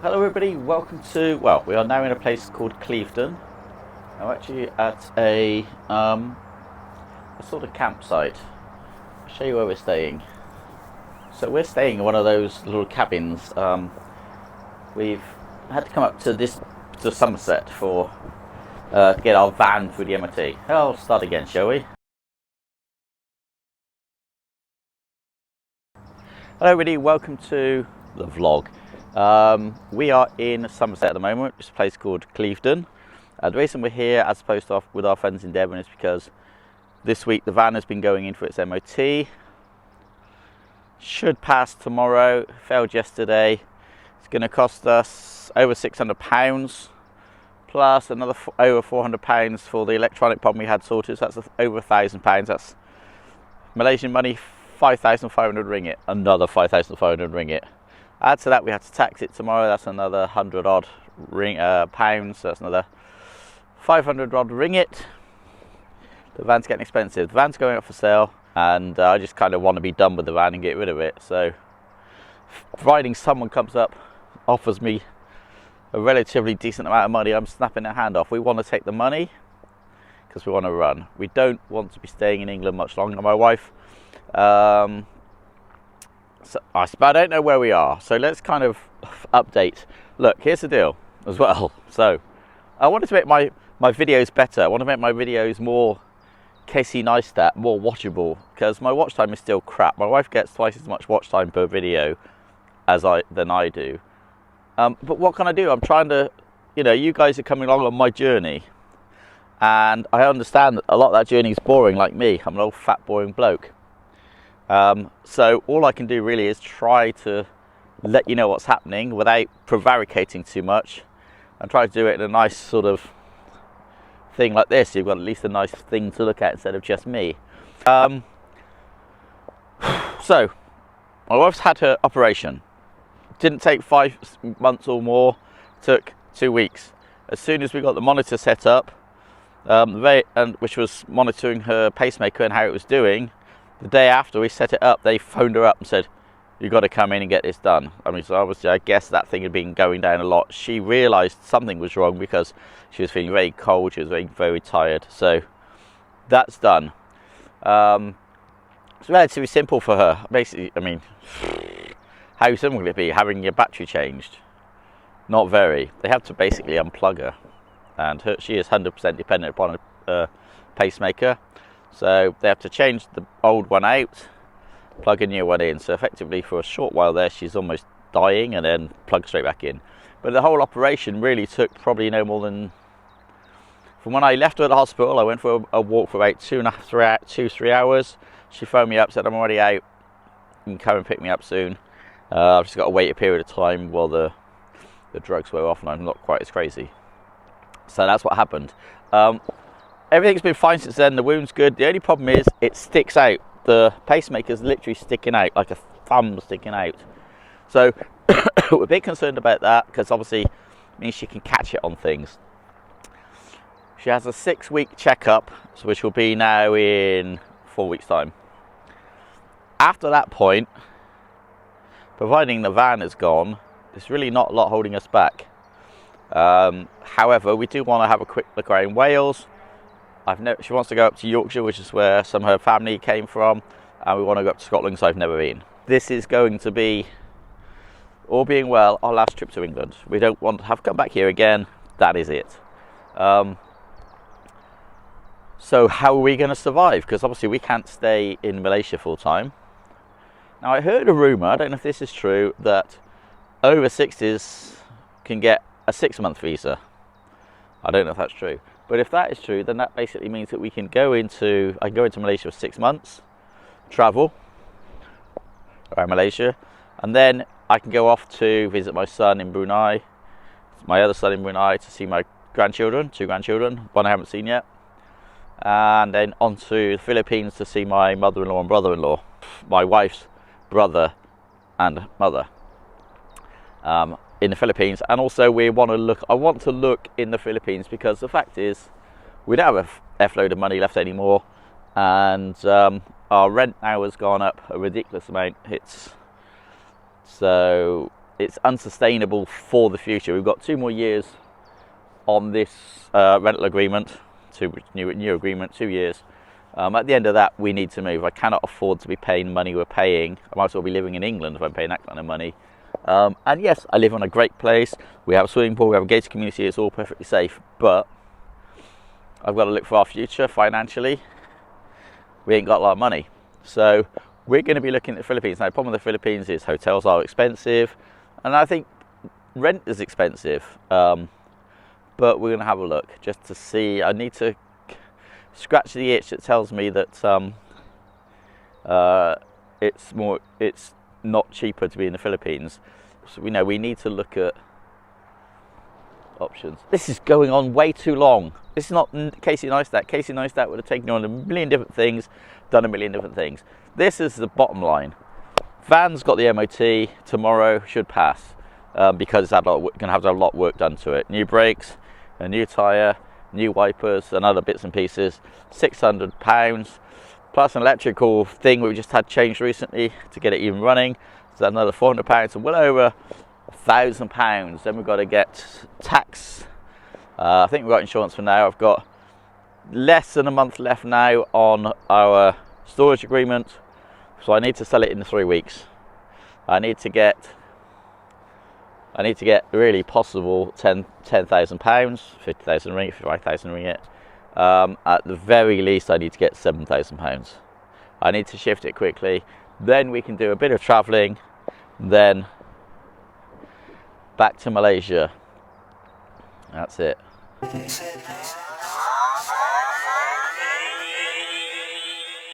Hello everybody, welcome to, well, we are now in a place called Clevedon. I'm actually at a sort of campsite. I'll show you where we're staying. So we're staying in one of those little cabins. We've had to come up to Somerset to get our van through the MOT. I'll start again, shall we? Hello everybody, welcome to the vlog. We are in Somerset at the moment. It's a place called Clevedon. The reason we're here as opposed to with our friends in Devon is because this week the van has been going in for its MOT. Should pass tomorrow, failed yesterday. It's going to cost us over £600 plus another over £400 for the electronic problem we had sorted, so that's over £1,000. That's Malaysian money, 5,500 ringgit, another 5,500 ringgit. Add to that, we had to tax it tomorrow. That's another 100 odd pounds. So that's another 500 odd ringgit. The van's getting expensive. The van's going up for sale, and I just kind of want to be done with the van and get rid of it. So, providing someone comes up, offers me a relatively decent amount of money, I'm snapping their hand off. We want to take the money because we want to run. We don't want to be staying in England much longer. My wife. So I don't know where we are, so let's kind of update. Look, here's the deal as well. So I wanted to make my videos better. I want to make my videos more Casey Neistat, more watchable, because my watch time is still crap. My wife gets twice as much watch time per video than I do. But what can I do? I'm trying to, you guys are coming along on my journey, and I understand that a lot of that journey is boring, like me. I'm an old fat boring bloke. So all I can do really is try to let you know what's happening without prevaricating too much, and try to do it in a nice sort of thing like this. You've got at least a nice thing to look at instead of just me. So my wife's had her operation. Didn't take 5 months or more, took 2 weeks. As soon as we got the monitor set up, which was monitoring her pacemaker and how it was doing, the day after we set it up, they phoned her up and said, "You've got to come in and get this done." I mean, so obviously, I guess that thing had been going down a lot. She realised something was wrong because she was feeling very cold. She was very, very tired. So that's done. It's relatively simple for her. Basically, I mean, how simple would it be? Having your battery changed? Not very. They have to basically unplug her, and she is 100% dependent upon a pacemaker. So they have to change the old one out, plug a new one in. So effectively for a short while there, she's almost dying, and then plug straight back in. But the whole operation really took probably no more than, from when I left her at the hospital, I went for a walk for about 2-3 hours. She phoned me up, said, "I'm already out, you can come and pick me up soon. I've just got to wait a period of time while the drugs wear off and I'm not quite as crazy." So that's what happened. Everything's been fine since then. The wound's good. The only problem is it sticks out. The pacemaker's literally sticking out, like a thumb sticking out. So we're a bit concerned about that, because obviously it means she can catch it on things. She has a 6-week checkup, which will be now in 4 weeks' time. After that point, providing the van is gone, there's really not a lot holding us back. However, we do want to have a quick look around Wales. She wants to go up to Yorkshire, which is where some of her family came from, and we want to go up to Scotland, so I've never been. This is going to be, all being well, our last trip to England. We don't want to have come back here again. That is it. So how are we going to survive? Because obviously we can't stay in Malaysia full time. Now I heard a rumour, I don't know if this is true, that over 60s can get a 6-month visa. I don't know if that's true. But if that is true, then that basically means that I can go into Malaysia for 6 months, travel around Malaysia, and then I can go off to visit my son in Brunei, my other son in Brunei, to see my grandchildren, 2 grandchildren, one I haven't seen yet, and then on to the Philippines to see my mother-in-law and brother-in-law, my wife's brother and mother. In the Philippines, and also I want to look in the Philippines, because the fact is we don't have a F-load of money left anymore, and our rent now has gone up a ridiculous amount. So it's unsustainable for the future. We've got 2 more years on this rental agreement, new agreement, 2 years. At the end of that, we need to move. I cannot afford to be paying money we're paying. I might as well be living in England if I'm paying that kind of money. And yes, I live on a great place. We have a swimming pool, we have a gated community, it's all perfectly safe. But I've got to look for our future financially. We ain't got a lot of money. So we're going to be looking at the Philippines. Now, the problem with the Philippines is hotels are expensive. And I think rent is expensive. But we're going to have a look just to see. I need to scratch the itch that tells me that it's not cheaper to be in the Philippines. So we need to look at options. This is going on way too long. This is not Casey Neistat. Casey Neistat would have taken on a million different things, done a million different things. This is the bottom line. Van's got the MOT tomorrow, should pass because it's going to have a lot of work done to it. New brakes, a new tyre, new wipers and other bits and pieces. £600 plus an electrical thing we just had changed recently to get it even running. So another £400, so well over £1,000. Then we've got to get tax. I think we've got insurance for now. I've got less than a month left now on our storage agreement, so I need to sell it in 3 weeks. I need to get really possible £10,000, 50,000 ringgit, 55,000 ringgit. At the very least, I need to get £7,000. I need to shift it quickly. Then we can do a bit of travelling. Then back to Malaysia. That's it.